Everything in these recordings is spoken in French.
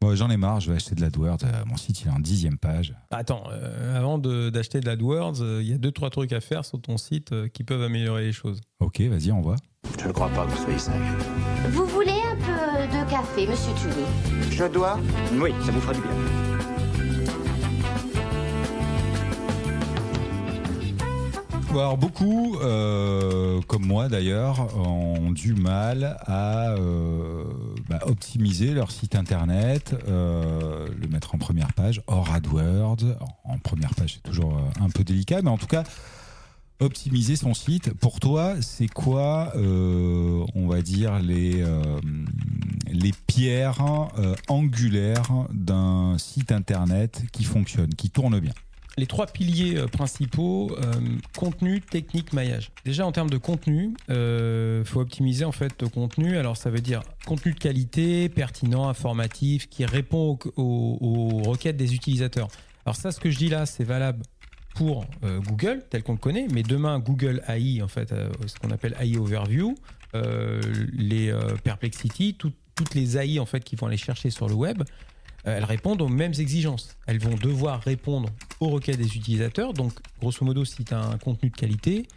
Ouais, j'en ai marre, je vais acheter de l'AdWords. Mon site, il est en 10e page. Attends, avant d'acheter de l'AdWords, il y a 2-3 trucs à faire sur ton site qui peuvent améliorer les choses. Ok, vas-y, on voit. Je ne crois pas que vous soyez sage. Vous voulez un peu de café, monsieur Tully? Je dois? Oui, ça vous fera du bien. Alors beaucoup, comme moi d'ailleurs, ont du mal à optimiser leur site internet, le mettre en première page, hors AdWords. En première page, c'est toujours un peu délicat, mais en tout cas, optimiser son site. Pour toi, c'est quoi, on va dire, les pierres angulaires d'un site internet qui fonctionne, qui tourne bien? Les 3 piliers principaux, contenu, technique, maillage. Déjà en termes de contenu, faut optimiser en fait le contenu. Alors ça veut dire contenu de qualité, pertinent, informatif, qui répond aux requêtes des utilisateurs. Alors ça, ce que je dis là, c'est valable pour Google tel qu'on le connaît, mais demain Google AI, en fait, ce qu'on appelle AI Overview, les Perplexity, toutes les AI en fait qui vont aller chercher sur le web. Elles répondent aux mêmes exigences. Elles vont devoir répondre aux requêtes des utilisateurs. Donc, grosso modo, si tu as un contenu de qualité,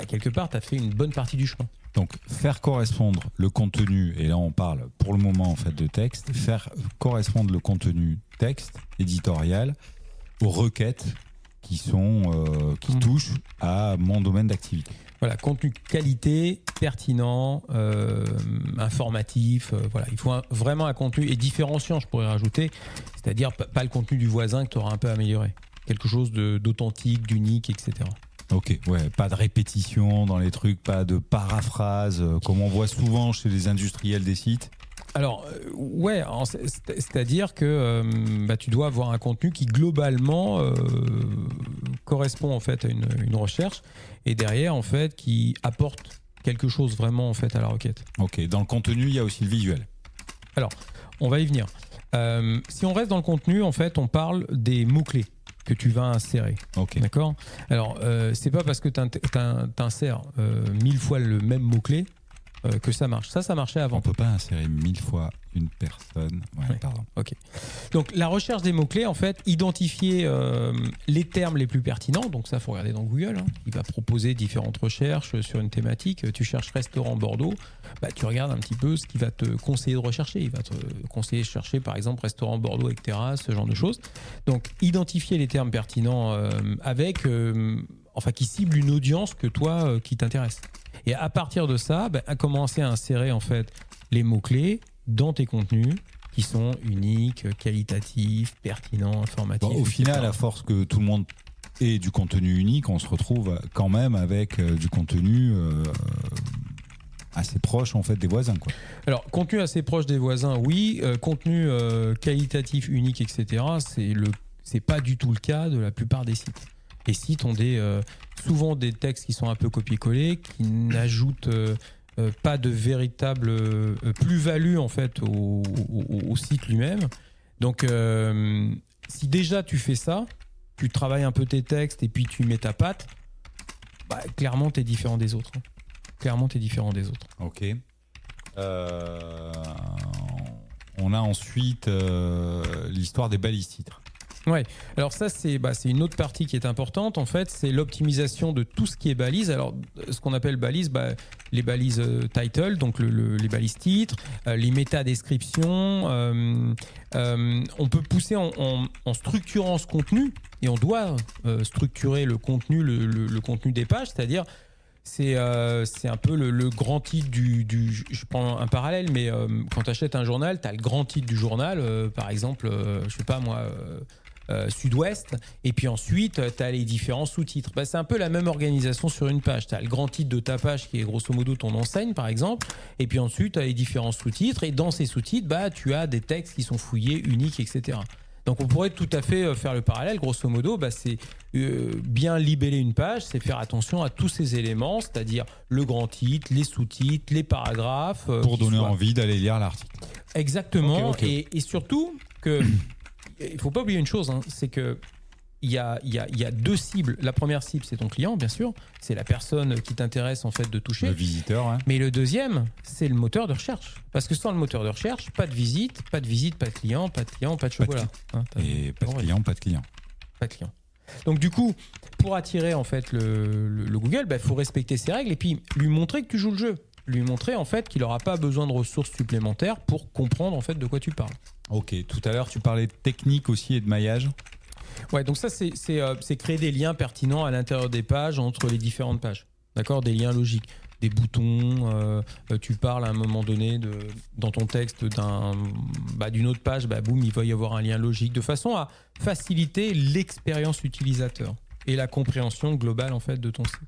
quelque part, tu as fait une bonne partie du chemin. Donc, faire correspondre le contenu, et là on parle pour le moment en fait de texte, faire correspondre le contenu texte, éditorial, aux requêtes qui touchent à mon domaine d'activité. Voilà, contenu de qualité, pertinent, informatif. Voilà, il faut vraiment un contenu et différenciant, je pourrais rajouter, c'est-à-dire pas le contenu du voisin que tu auras un peu amélioré. Quelque chose d'authentique, d'unique, etc. Ok, ouais, pas de répétition dans les trucs, pas de paraphrase, comme on voit souvent chez les industriels des sites. Alors, ouais, c'est-à-dire que tu dois avoir un contenu qui globalement correspond en fait à une recherche et derrière en fait qui apporte quelque chose vraiment en fait à la requête. Ok, dans le contenu, il y a aussi le visuel. Alors, on va y venir. Si on reste dans le contenu, en fait, on parle des mots-clés que tu vas insérer. Ok. D'accord ? Alors, c'est pas parce que tu insères 1000 fois le même mot-clé que ça marche. Ça marchait avant. On peut pas insérer 1000 fois une personne. Ouais. Pardon. Ok. Donc la recherche des mots-clés, en fait, identifier les termes les plus pertinents. Donc ça, faut regarder dans Google. Hein. Il va proposer différentes recherches sur une thématique. Tu cherches restaurant Bordeaux, tu regardes un petit peu ce qu'il va te conseiller de rechercher. Il va te conseiller de chercher, par exemple, restaurant Bordeaux avec terrasse, ce genre de choses. Donc identifier les termes pertinents avec, qui ciblent une audience que toi, qui t'intéresse. Et à partir de ça, à commencer à insérer en fait les mots-clés dans tes contenus qui sont uniques, qualitatifs, pertinents, informatifs. Au final, à force que tout le monde ait du contenu unique, on se retrouve quand même avec du contenu assez proche en fait des voisins, quoi. Alors, contenu assez proche des voisins, oui. Contenu qualitatif, unique, etc. C'est pas du tout le cas de la plupart des sites. Les sites ont souvent des textes qui sont un peu copier-coller, qui n'ajoutent pas de véritable plus-value en fait au site lui-même. Donc, si déjà tu fais ça, tu travailles un peu tes textes et puis tu mets ta patte, clairement tu es différent des autres. Hein. Clairement tu es différent des autres. Ok. On a ensuite l'histoire des balises titres. Ouais. Alors ça c'est une autre partie qui est importante en fait, c'est l'optimisation de tout ce qui est balises. Alors ce qu'on appelle balises, les balises title, donc les balises titres, les métadescriptions. On peut pousser en structurant ce contenu et on doit structurer le contenu, le contenu des pages, c'est-à-dire c'est un peu le grand titre je prends un parallèle, mais quand tu achètes un journal, tu as le grand titre du journal, par exemple, je sais pas moi, Sud-Ouest, et puis ensuite tu as les différents sous-titres. C'est un peu la même organisation sur une page. Tu as le grand titre de ta page qui est grosso modo ton enseigne par exemple, et puis ensuite tu as les différents sous-titres, et dans ces sous-titres tu as des textes qui sont fouillés, uniques, etc. Donc on pourrait tout à fait faire le parallèle, grosso modo, c'est bien libeller une page, c'est faire attention à tous ces éléments, c'est-à-dire le grand titre, les sous-titres, les paragraphes. Pour donner envie d'aller lire l'article. Exactement, Okay. Et surtout que il ne faut pas oublier une chose, hein, c'est que il y a deux cibles. La première cible, c'est ton client, bien sûr. C'est la personne qui t'intéresse en fait de toucher. Le visiteur, hein. Mais le deuxième, c'est le moteur de recherche. Parce que sans le moteur de recherche, pas de visite, pas de client, pas de chocolat. Et pas de client, pas de client. Pas de client. Donc du coup, pour attirer en fait le Google, faut respecter ses règles et puis lui montrer que tu joues le jeu. Lui montrer en fait qu'il n'aura pas besoin de ressources supplémentaires pour comprendre en fait de quoi tu parles. Ok, tout à l'heure tu parlais de technique aussi et de maillage. Ouais, donc ça c'est créer des liens pertinents à l'intérieur des pages entre les différentes pages. D'accord, des liens logiques, des boutons. Tu parles à un moment donné dans ton texte d'une autre page, boum, il va y avoir un lien logique de façon à faciliter l'expérience utilisateur et la compréhension globale en fait de ton site.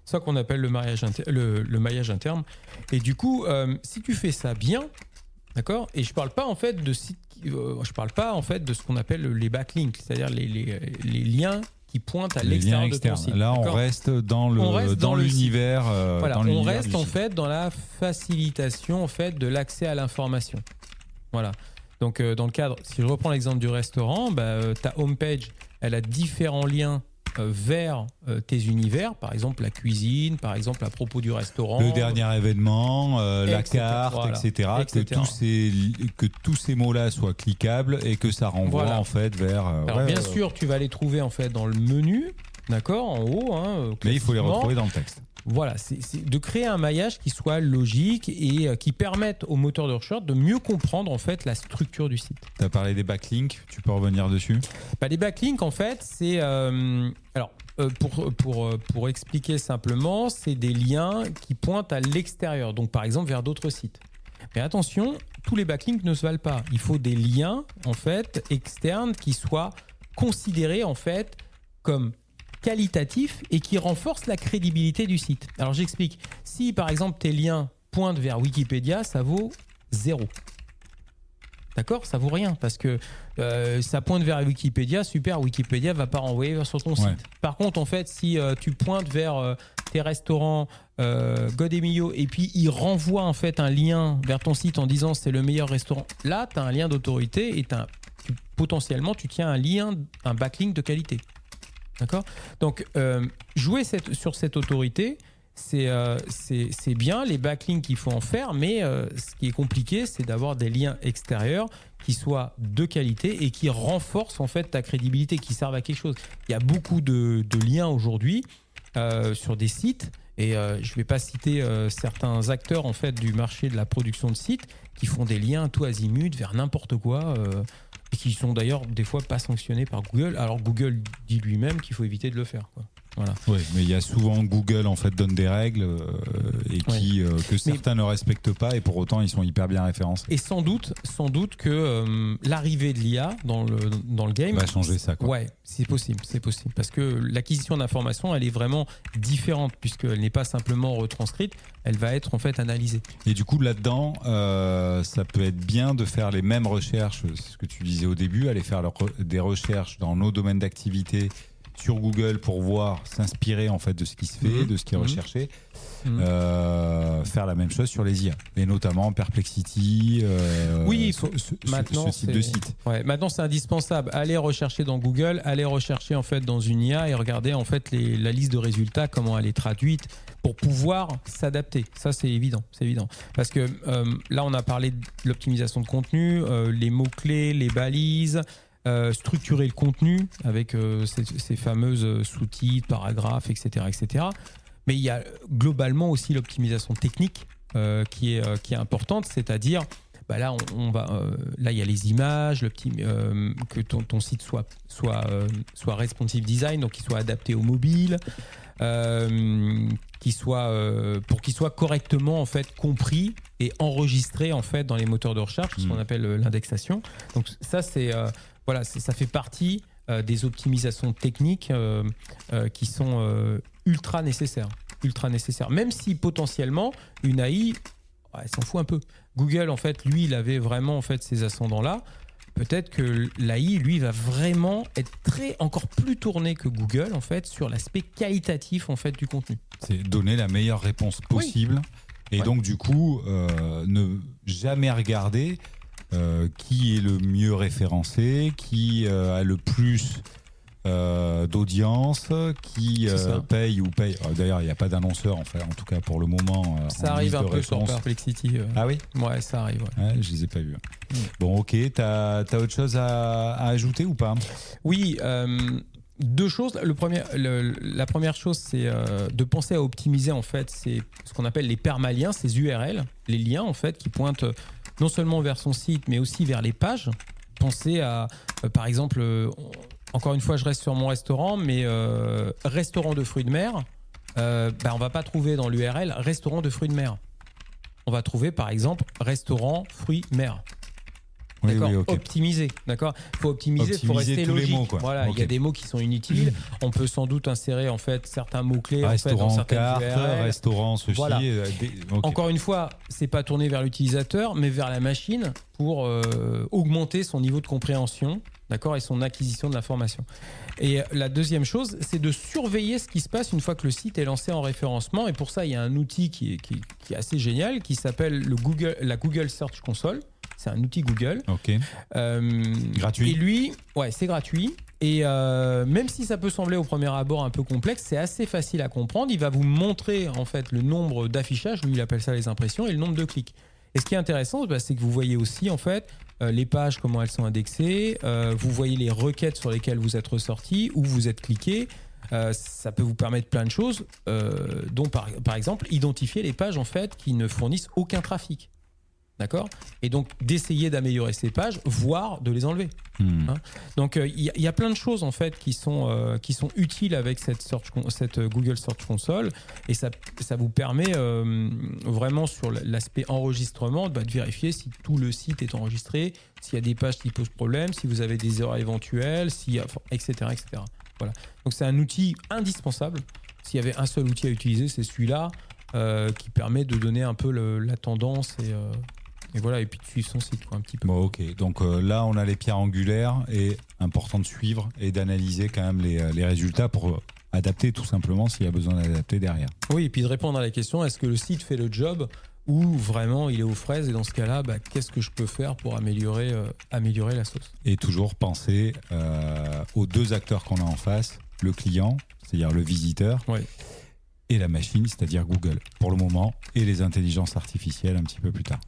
C'est ça qu'on appelle le maillage interne. Et du coup, si tu fais ça bien, d'accord. Et je parle pas en fait de sites. Je parle pas en fait de ce qu'on appelle les backlinks, c'est-à-dire les liens qui pointent à l'extérieur de ton site. Là, on reste dans l'univers. Voilà, on reste en fait dans la facilitation en fait de l'accès à l'information. Voilà. Donc dans le cadre, si je reprends l'exemple du restaurant, ta homepage, elle a différents liens vers tes univers, par exemple la cuisine, par exemple à propos du restaurant, le dernier événement, la etc., carte, voilà, etc. Que tous ces mots-là soient cliquables et que ça renvoie en fait vers. Alors bien sûr, tu vas les trouver en fait dans le menu, d'accord, en haut. Mais il faut les retrouver dans le texte. Voilà, c'est de créer un maillage qui soit logique et qui permette au moteur de recherche de mieux comprendre en fait la structure du site. Tu as parlé des backlinks, tu peux revenir dessus ? Les backlinks en fait, c'est pour expliquer simplement, c'est des liens qui pointent à l'extérieur, donc par exemple vers d'autres sites. Mais attention, tous les backlinks ne se valent pas. Il faut des liens en fait externes qui soient considérés en fait comme qualitatif et qui renforce la crédibilité du site. Alors j'explique. Si par exemple tes liens pointent vers Wikipédia, ça vaut 0. D'accord ? Ça vaut rien parce que ça pointe vers Wikipédia, super, Wikipédia va pas renvoyer sur ton site. Par contre, en fait, si tu pointes vers tes restaurants Godemillo et puis il renvoie en fait un lien vers ton site en disant c'est le meilleur restaurant, là tu as un lien d'autorité et potentiellement tu tiens un backlink de qualité. D'accord ? Donc, jouer sur cette autorité, c'est bien, les backlinks il faut en faire, mais ce qui est compliqué, c'est d'avoir des liens extérieurs qui soient de qualité et qui renforcent en fait ta crédibilité, qui servent à quelque chose. Il y a beaucoup de liens aujourd'hui sur des sites, et je ne vais pas citer certains acteurs en fait du marché de la production de sites qui font des liens tout azimut vers n'importe quoi. Et qui sont d'ailleurs des fois pas sanctionnés par Google. Alors Google dit lui-même qu'il faut éviter de le faire, quoi. Voilà. Oui, mais il y a souvent Google en fait donne des règles que certains ne respectent pas et pour autant ils sont hyper bien référencés. Et sans doute que l'arrivée de l'IA dans le game va changer ça, quoi. Ouais, c'est possible parce que l'acquisition d'informations elle est vraiment différente puisqu'elle n'est pas simplement retranscrite, elle va être en fait analysée. Et du coup là-dedans, ça peut être bien de faire les mêmes recherches, c'est ce que tu disais au début, aller faire des recherches dans nos domaines d'activité sur Google pour s'inspirer en fait de ce qui se fait, de ce qui est recherché, faire la même chose sur les IA et notamment Perplexity, maintenant, ce type de site. Ouais, maintenant c'est indispensable. Allez rechercher dans Google, allez rechercher en fait dans une IA et regardez en fait la liste de résultats, comment elle est traduite pour pouvoir s'adapter. Ça c'est évident, parce que là on a parlé de l'optimisation de contenu, les mots clés, les balises. Structurer le contenu avec ces fameuses sous-titres, paragraphes, etc., etc. Mais il y a globalement aussi l'optimisation technique qui est importante, c'est-à-dire là là il y a les images, que ton site soit responsive design, donc qu'il soit adapté au mobile, pour qu'il soit correctement en fait compris et enregistré en fait dans les moteurs de recherche, ce qu'on appelle l'indexation. Donc ça ça fait partie des optimisations techniques qui sont ultra nécessaires. Même si potentiellement une AI, elle s'en fout un peu. Google en fait, lui, il avait vraiment en fait ces ascendants-là. Peut-être que l'AI, lui, va vraiment être encore plus tourné que Google en fait sur l'aspect qualitatif en fait du contenu. C'est donner la meilleure réponse possible. Et donc du coup, ne jamais regarder qui est le mieux référencé, qui a le plus d'audience qui C'est ça. paye ou paye. D'ailleurs, il n'y a pas d'annonceur, en tout cas pour le moment. Ça en arrive liste un de peu sur réponse. Perplexity. Ah oui. Ouais, ça arrive. Ouais. Ouais, je les ai pas vus. Bon, ok. T'as autre chose à ajouter ou pas? Oui, deux choses. La première chose, c'est de penser à optimiser en fait, c'est ce qu'on appelle les permaliens, ces URL, les liens en fait qui pointent non seulement vers son site, mais aussi vers les pages. Pensez à, par exemple, encore une fois, je reste sur mon restaurant, mais restaurant de fruits de mer, on va pas trouver dans l'URL restaurant de fruits de mer. On va trouver par exemple restaurant fruits mer. Oui, D'accord, oui, ok. optimiser, d'accord. Il faut optimiser, il faut Optimiser rester tous les logique. mots, quoi. Voilà, Ok. il y a des mots qui sont inutiles. On peut sans doute insérer en fait certains mots clés en fait, dans Restaurant certaines carte, URL. restaurant ceci. Voilà. Ok. Encore une fois, c'est pas tourné vers l'utilisateur, mais vers la machine pour augmenter son niveau de compréhension, d'accord, et son acquisition de l'information. Et la deuxième chose, c'est de surveiller ce qui se passe une fois que le site est lancé en référencement. Et pour ça, il y a un outil qui est assez génial, qui s'appelle la Google Search Console. C'est un outil Google. Ok. Gratuit. Et lui, ouais, c'est gratuit. Et même si ça peut sembler au premier abord un peu complexe, c'est assez facile à comprendre. Il va vous montrer en fait le nombre d'affichages, lui il appelle ça les impressions, et le nombre de clics. Et ce qui est intéressant, c'est que vous voyez aussi en fait les pages, comment elles sont indexées. Vous voyez les requêtes sur lesquelles vous êtes ressorti, où vous êtes cliqué. Ça peut vous permettre plein de choses, dont par exemple identifier les pages en fait qui ne fournissent aucun trafic. D'accord ? Et donc d'essayer d'améliorer ces pages, voire de les enlever. Hein. Donc il y a plein de choses en fait qui sont utiles avec cette Google Search Console, et ça vous permet vraiment sur l'aspect enregistrement de vérifier si tout le site est enregistré, s'il y a des pages qui posent problème, si vous avez des erreurs éventuelles, etc., etc. Voilà. Donc c'est un outil indispensable. S'il y avait un seul outil à utiliser, c'est celui-là qui permet de donner un peu la tendance et voilà, et puis de suivre son site quoi, un petit peu. Bon, ok. Donc là, on a les pierres angulaires, et important de suivre et d'analyser quand même les résultats pour adapter tout simplement s'il y a besoin d'adapter derrière. Oui, et puis de répondre à la question, est-ce que le site fait le job ou vraiment il est aux fraises, et dans ce cas-là, qu'est-ce que je peux faire pour améliorer la sauce? Et toujours penser aux deux acteurs qu'on a en face, le client, c'est-à-dire le visiteur, Oui. et la machine, c'est-à-dire Google, pour le moment, et les intelligences artificielles un petit peu plus tard.